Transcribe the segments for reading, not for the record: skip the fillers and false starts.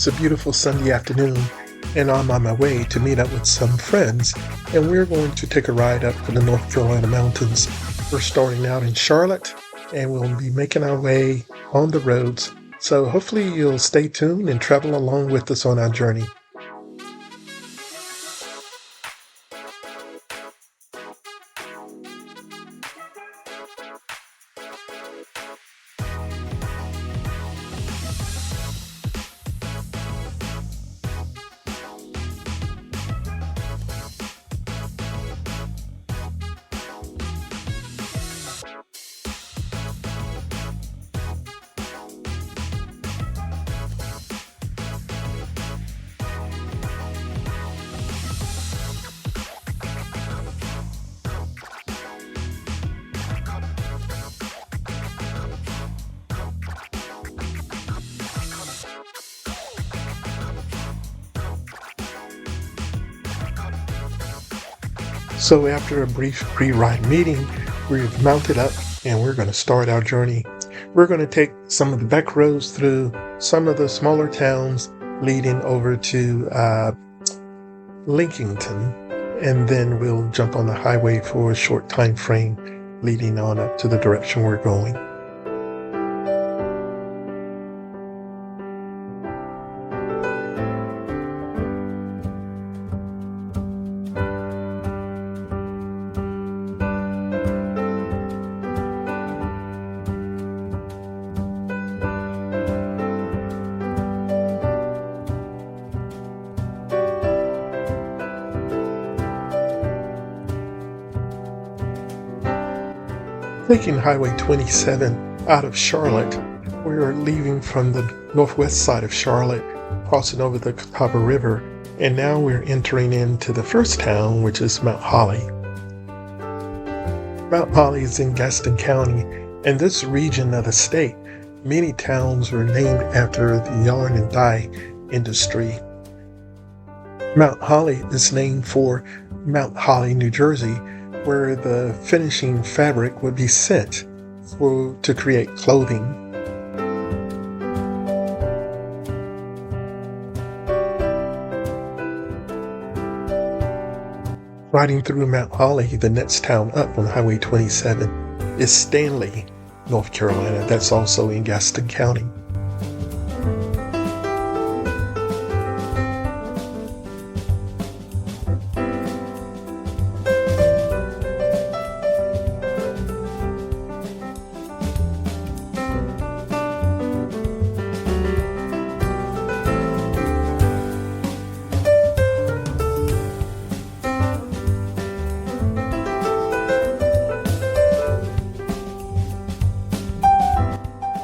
it's a beautiful Sunday afternoon, and I'm on my way to meet up with some friends, and we're going to take a ride up to the North Carolina mountains. We're starting out in Charlotte, and we'll be making our way on the roads, so hopefully you'll stay tuned and travel along with us on our journey. So after a brief pre-ride meeting, we've mounted up and we're going to start our journey. We're going to take some of the back roads through some of the smaller towns leading over to Lincolnton, and then we'll jump on the highway for a short time frame leading on up to the direction we're going. Taking Highway 27 out of Charlotte, we are leaving from the northwest side of Charlotte, crossing over the Catawba River, and now we're entering into the first town, which is Mount Holly. Mount Holly is in Gaston County, and this region of the state, many towns were named after the yarn and dye industry. Mount Holly is named for Mount Holly, New Jersey, where the finishing fabric would be sent to create clothing. Riding through Mount Holly, the next town up on Highway 27 is Stanley, North Carolina. That's also in Gaston County.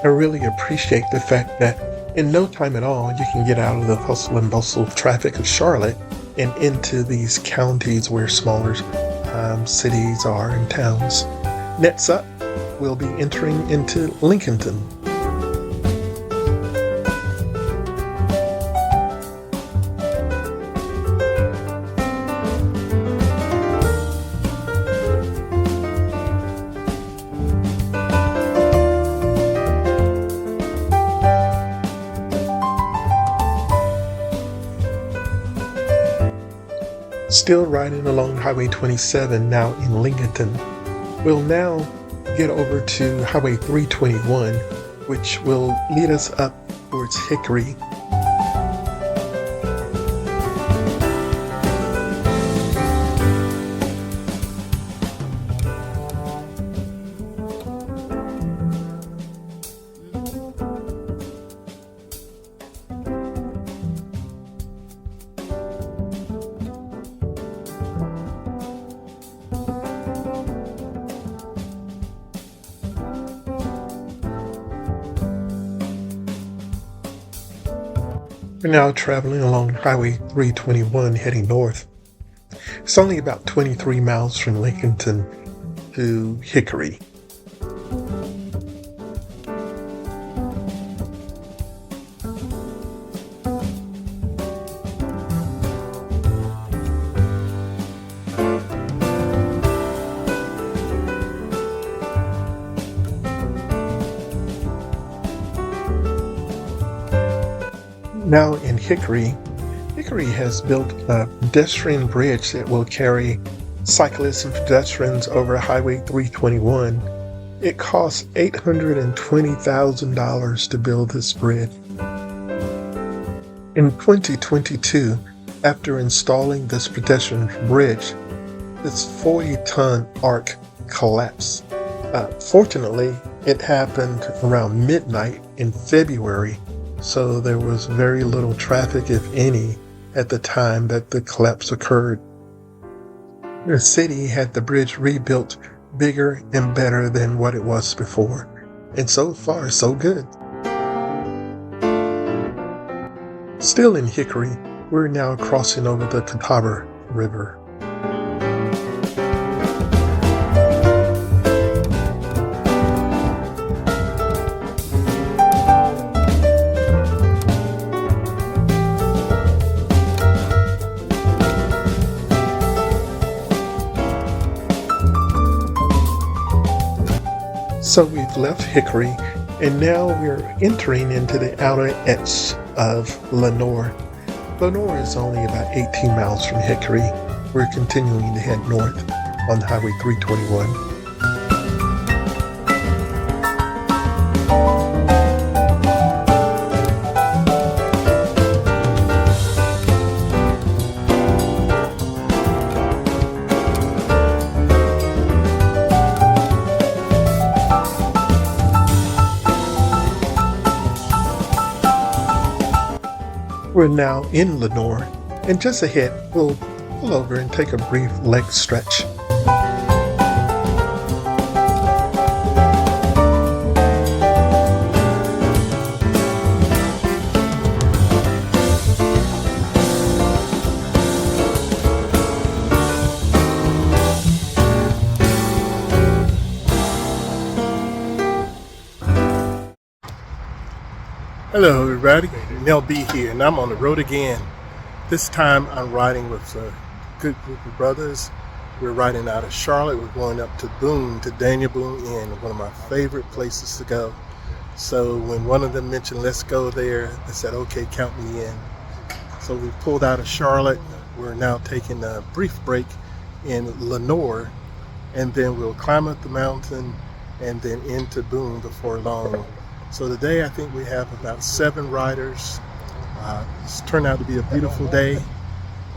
I really appreciate the fact that in no time at all you can get out of the hustle and bustle of traffic of Charlotte and into these counties where smaller cities are and towns. Next up, we'll be entering into Lincolnton. Still riding along Highway 27 now in Lincolnton. We'll now get over to Highway 321, which will lead us up towards Hickory. We're now traveling along Highway 321 heading north. It's only about 23 miles from Lincolnton to Hickory. Now in Hickory, Hickory has built a pedestrian bridge that will carry cyclists and pedestrians over Highway 321. It costs $820,000 to build this bridge. In 2022, after installing this pedestrian bridge, this 40-ton arc collapsed. Fortunately, it happened around midnight in February, so there was very little traffic, if any, at the time that the collapse occurred. The city had the bridge rebuilt bigger and better than what it was before, and so far so good. Still in Hickory, we're now crossing over the Catawba River. So we've left Hickory, and now we're entering into the outer edge of Lenoir. Lenoir is only about 18 miles from Hickory. We're continuing to head north on Highway 321. We're now in Lenoir, and just ahead, we'll pull over and take a brief leg stretch. Hello everybody, Daniel B here, and I'm on the road again. This time I'm riding with a good group of brothers. We're riding out of Charlotte. We're going up to Boone, to Daniel Boone Inn, one of my favorite places to go. So when one of them mentioned let's go there, I said okay, count me in. So we pulled out of Charlotte. We're now taking a brief break in Lenoir, and then we'll climb up the mountain and then into Boone before long. So today I think we have about 7 riders. It's turned out to be a beautiful day,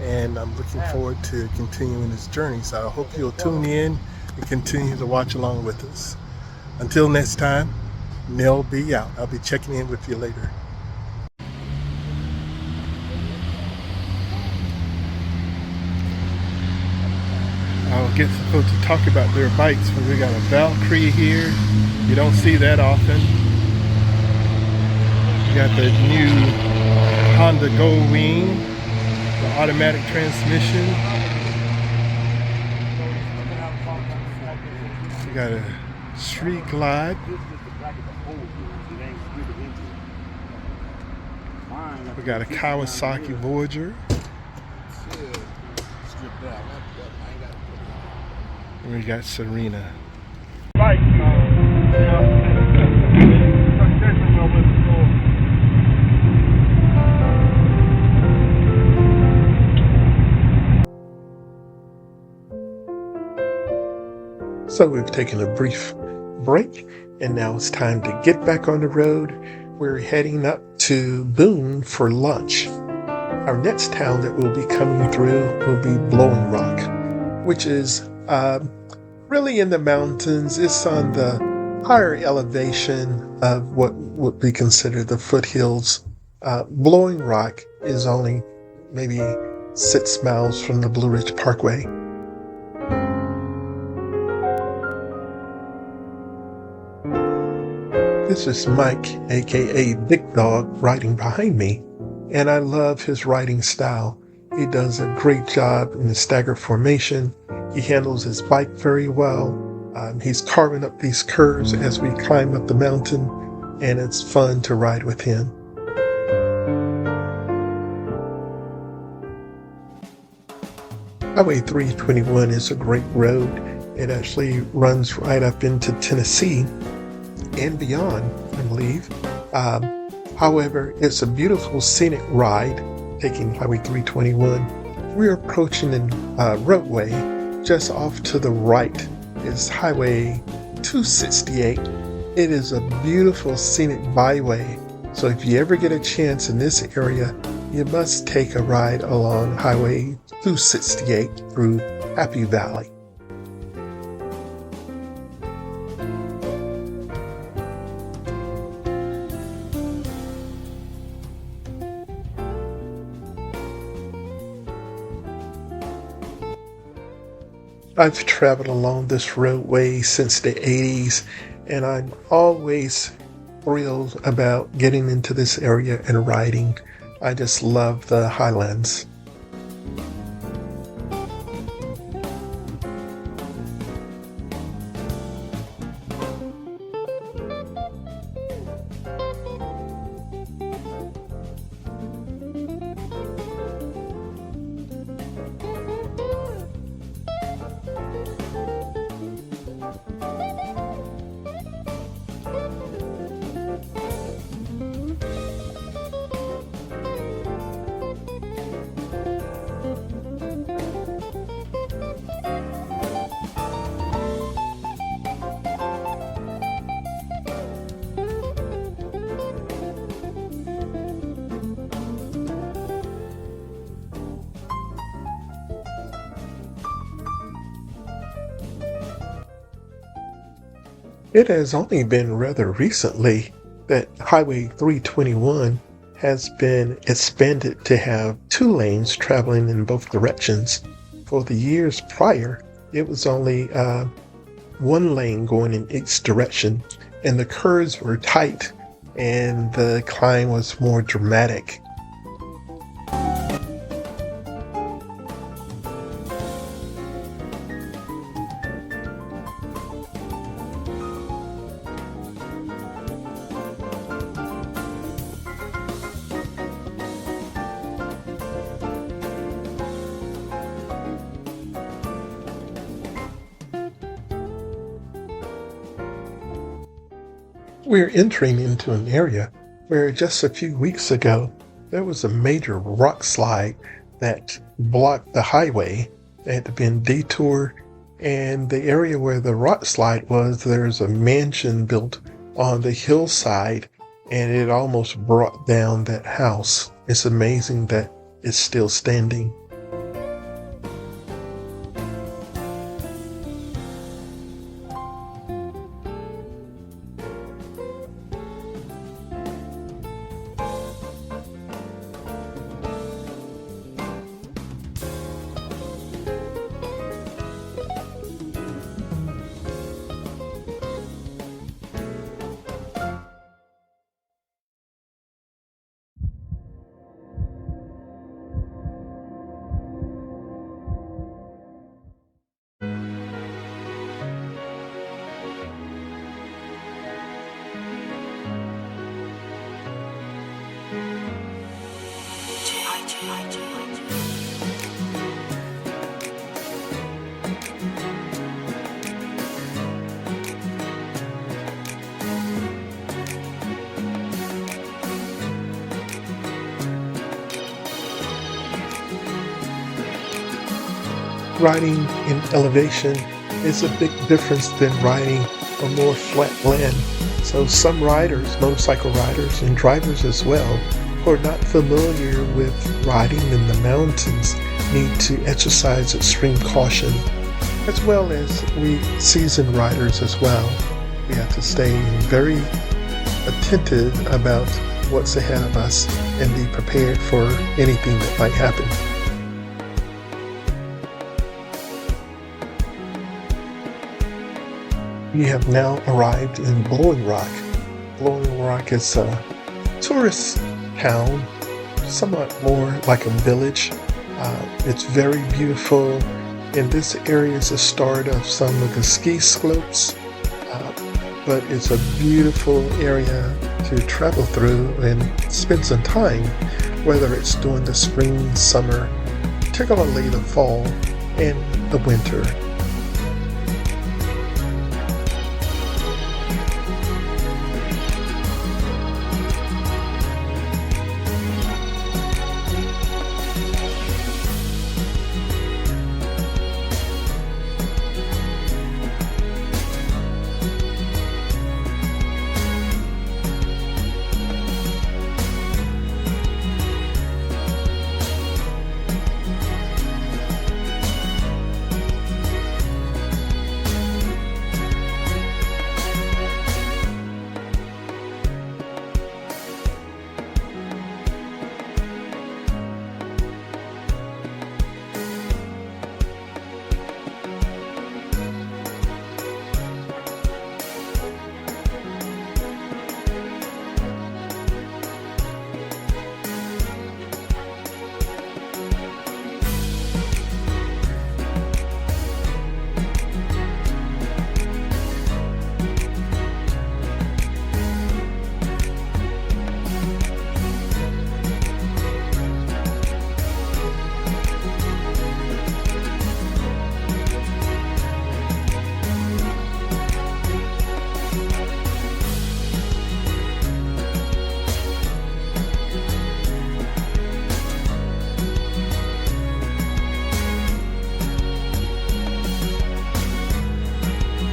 and I'm looking forward to continuing this journey. So I hope you'll tune in and continue to watch along with us. Until next time, Nell B out. I'll be checking in with you later. I'll get some folks to talk about their bikes. We got a Valkyrie here. You don't see that often. We got the new Honda Goldwing, the automatic transmission. We got a Street Glide. We got a Kawasaki Voyager. And we got Serena. So we've taken a brief break, and now it's time to get back on the road. We're heading up to Boone for lunch. Our next town that we'll be coming through will be Blowing Rock, which is really in the mountains. It's on the higher elevation of what would be considered the foothills. Blowing Rock is only maybe 6 miles from the Blue Ridge Parkway. This is Mike, aka Big Dog, riding behind me, and I love his riding style. He does a great job in the stagger formation. He handles his bike very well. He's carving up these curves as we climb up the mountain, and it's fun to ride with him. Highway 321 is a great road. It actually runs right up into Tennessee and beyond, I believe. However, it's a beautiful scenic ride taking Highway 321. We're approaching a roadway. Just off to the right is Highway 268. It is a beautiful scenic byway. So if you ever get a chance in this area, you must take a ride along Highway 268 through Happy Valley. I've traveled along this roadway since the 80s, and I'm always thrilled about getting into this area and riding. I just love the highlands. It has only been rather recently that Highway 321 has been expanded to have 2 lanes traveling in both directions. For the years prior, it was only 1 lane going in each direction, and the curves were tight and the climb was more dramatic. We're entering into an area where just a few weeks ago there was a major rock slide that blocked the highway. It had been detoured, and the area where the rock slide was, there's a mansion built on the hillside, and it almost brought down that house. It's amazing that it's still standing. Riding in elevation is a big difference than riding on more flat land. So some riders, motorcycle riders and drivers as well, who are not familiar with riding in the mountains need to exercise extreme caution, as well as we seasoned riders as well. We have to stay very attentive about what's ahead of us and be prepared for anything that might happen. We have now arrived in Blowing Rock. Blowing Rock is a tourist town, somewhat more like a village. It's very beautiful, and this area is the start of some of the ski slopes, but it's a beautiful area to travel through and spend some time, whether it's during the spring, summer, particularly the fall, and the winter.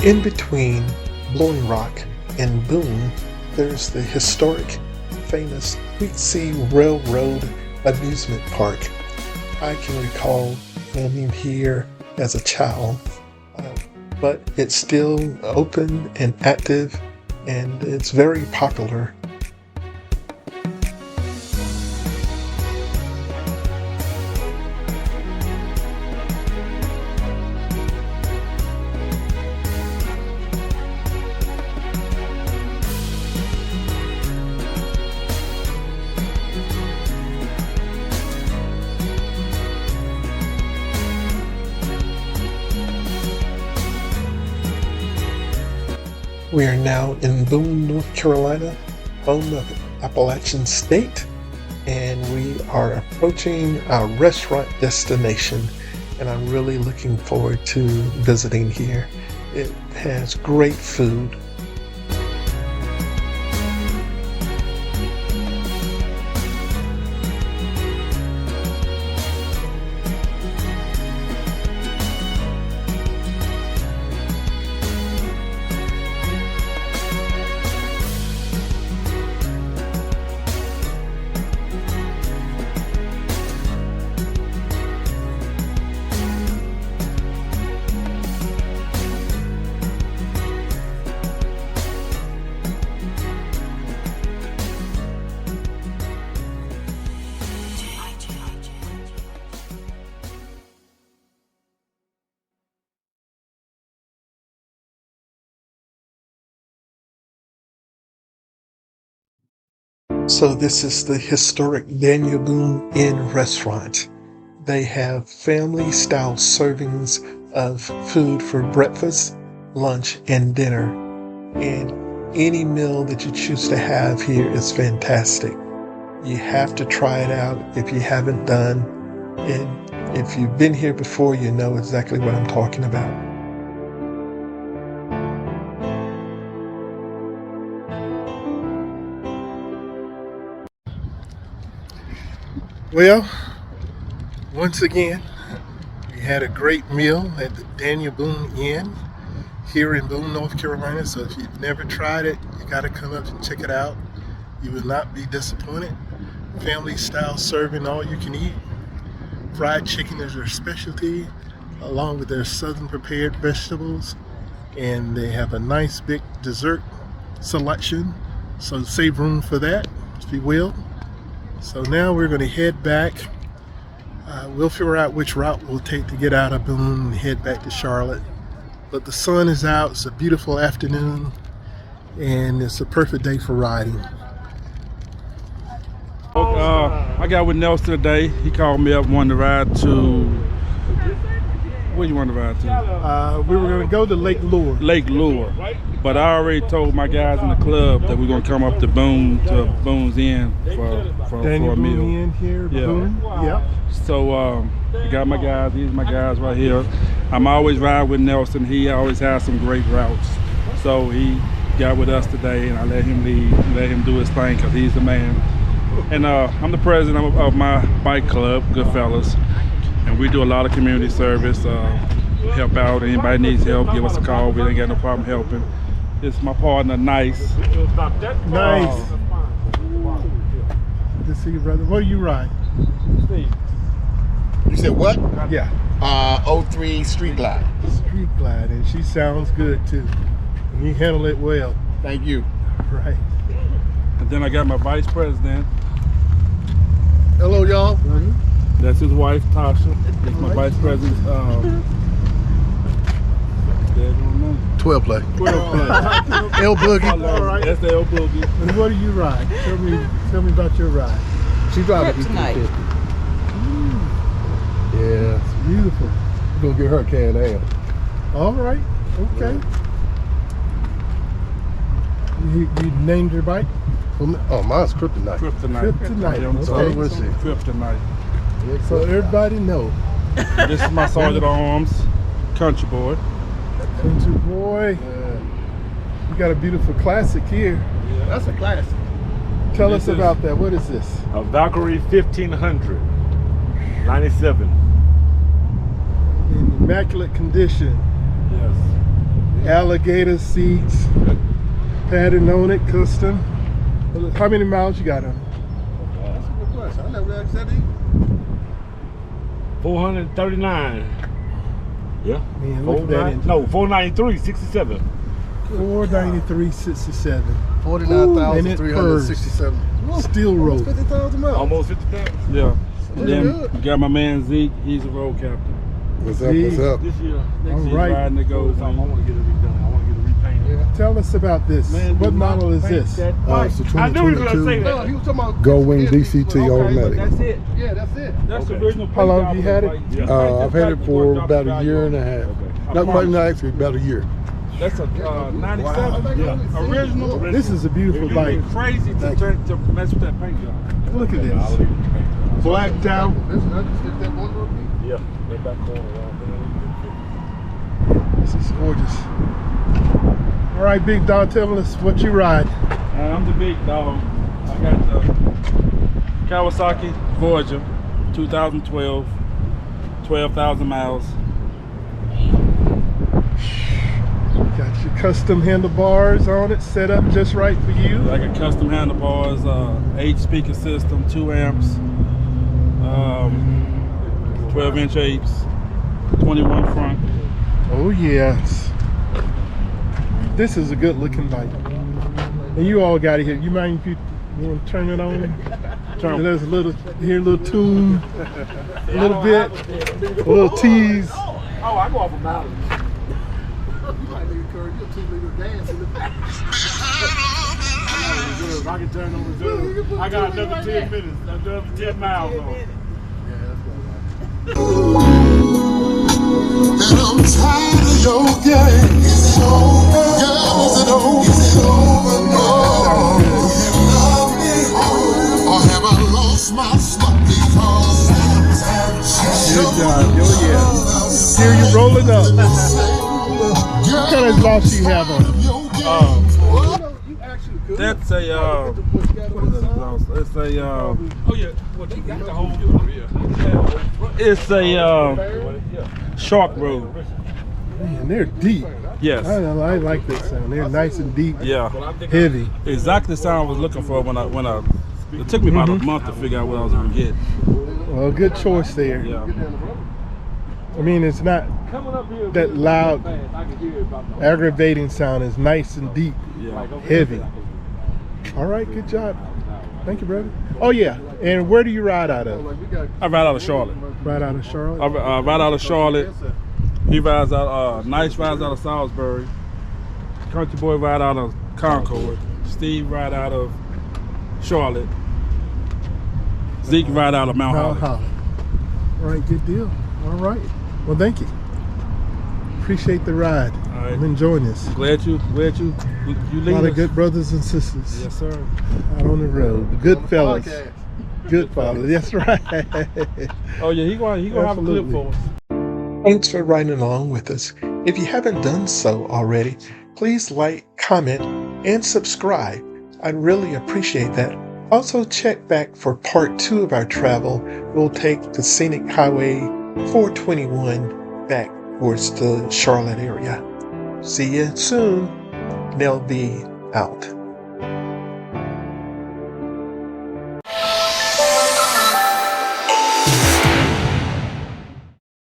In between Blowing Rock and Boone, there's the historic, famous Sea Railroad Amusement Park. I can recall coming here as a child, but it's still open and active, and it's very popular. We are now in Boone, North Carolina, home of Appalachian State, and we are approaching our restaurant destination, and I'm really looking forward to visiting here. It has great food. So this is the historic Daniel Boone Inn Restaurant. They have family-style servings of food for breakfast, lunch, and dinner. And any meal that you choose to have here is fantastic. You have to try it out if you haven't done. And if you've been here before, you know exactly what I'm talking about. Well, once again, we had a great meal at the Daniel Boone Inn here in Boone, North Carolina. So if you've never tried it, you got to come up and check it out. You will not be disappointed. Family style serving, all you can eat. Fried chicken is their specialty, along with their southern prepared vegetables. And they have a nice big dessert selection. So save room for that, if you will. So now we're going to head back. We'll figure out which route we'll take to get out of Boone and head back to Charlotte. But the sun is out, it's a beautiful afternoon, and it's a perfect day for riding. I got with Nelson today. He called me up, wanted to ride to, where you want to ride to? We were going to go to Lake Lure. Lake Lure. But I already told my guys in the club that we're going to come up to Boone's Inn for a meal. Boone Inn here, yeah. Boone. Yep. So I got my guys, these are my guys right here. I'm always riding with Nelson. He always has some great routes. So he got with us today, and I let him lead, let him do his thing, because he's the man. And I'm the president of my bike club, GoodFellaZ. And we do a lot of community service, help out. Anybody needs help, give us a call. We ain't got no problem helping. This is my partner, Nice. Nice. Good to see you, brother. What do you ride? You said what? Yeah. 03 Street Glide. Street Glide, and she sounds good too. And you handle it well. Thank you. Right. And then I got my vice president. Hello, y'all. That's his wife, Tasha. That's my vice president. 12 play. 12 play. L Boogie. All right. That's the L Boogie. And what do you ride? Tell me about your ride. She driving Tonight. Yeah. It's beautiful. We're gonna get her a can of ale. All right. Okay. You named your bike? Oh, mine's Kryptonite. Kryptonite. So Okay. let's see. Kryptonite. So everybody know. This is my Sergeant at Arms, country boy. Country boy. You got a beautiful classic here. That's a classic. Tell us about that. What is this? A Valkyrie 1500, 97. In immaculate condition. Yes. Alligator seats, pattern on it, custom. How many miles you got on it? That's a good question. I never asked that either. 439. Yeah. Man, look at that engine. No, 493, 67. 493.67. 49,367. Still rolling. 50,000 miles. Almost 50,000. Yeah. And then good. we got my man Zeke. He's a road captain. What's up? What's up? This year, Next All year, right. riding the I goes. want to get it redone. I want to get it repainted. Yeah. Tell us about this. Man, What do not model is paint this? that It's bike. a I knew he was going to say No, that. he was talking about Go Wing DCT Okay, automatic. but that's it. Yeah, that's it. That's the Okay. original. How long have you had it? I've had it for about a year and a half. Not quite, not actually, about a year. That's a 97. Yeah. Original. This is a beautiful It'd bike. be crazy to mess with that paint job. Look at this. Blacked out. Yeah, that back corner. This is gorgeous. All right, Big Dog, tell us what you ride. I'm the big dog. I got the Kawasaki Voyager 2012, 12,000 miles. Got your custom handlebars on it, set up just right for you. I got custom handlebars, 8 speaker system, 2 amps, 12-inch 8s, 21 front. Oh yes. This is a good looking bike. And you all got it here. You mind if you want to turn it on? There's a little, hear a little tune, a little bit, a little tease. Oh, I go off a mileage. You might need to encourage your 2-liter dance in the back. I can turn on reserve. I got another 10 minutes, another 10 miles on. And I'm tired of your game. Is it over? Girl, is it over? Is it over? Oh, do you love me? Or have I lost my slump because Good job. Oh yeah. Here you rolling up. What kind of exhaust you have on it? You actually could. That's a, what is that exhaust? It's a, Oh yeah, well they got the whole yeah. it's a Shark Road. Man, they're deep. Yes. I like that sound. They're nice and deep, Yeah. heavy. Exactly the sound I was looking for when I it took me about a month to figure out what I was gonna get. Well, good choice there. Yeah. I mean, it's not that loud, aggravating sound. It's nice and deep, Yeah. heavy. All right, good job. Thank you, brother. Oh yeah, and where do you ride out of? I ride out of Charlotte. Ride out of Charlotte? I ride out of Charlotte. He rides out, Nice rides out of Salisbury. Country Boy ride out of Concord. Steve ride out of Charlotte. Zeke ride out of Mount Holly. All right, good deal. All right. Well, thank you. Appreciate the ride. All right. I'm enjoying this. Glad you A lead lot of us. good brothers and sisters Yes, sir. out on the road. The good fellas. Podcast. Good fellas. That's right. Oh yeah, he gonna have a clip Absolutely. for us. Thanks for riding along with us. If you haven't done so already, please like, comment, and subscribe. I'd really appreciate that. Also, check back for part 2 of our travel. We'll take the scenic highway 421 back towards the Charlotte area. See you soon. Nell B out.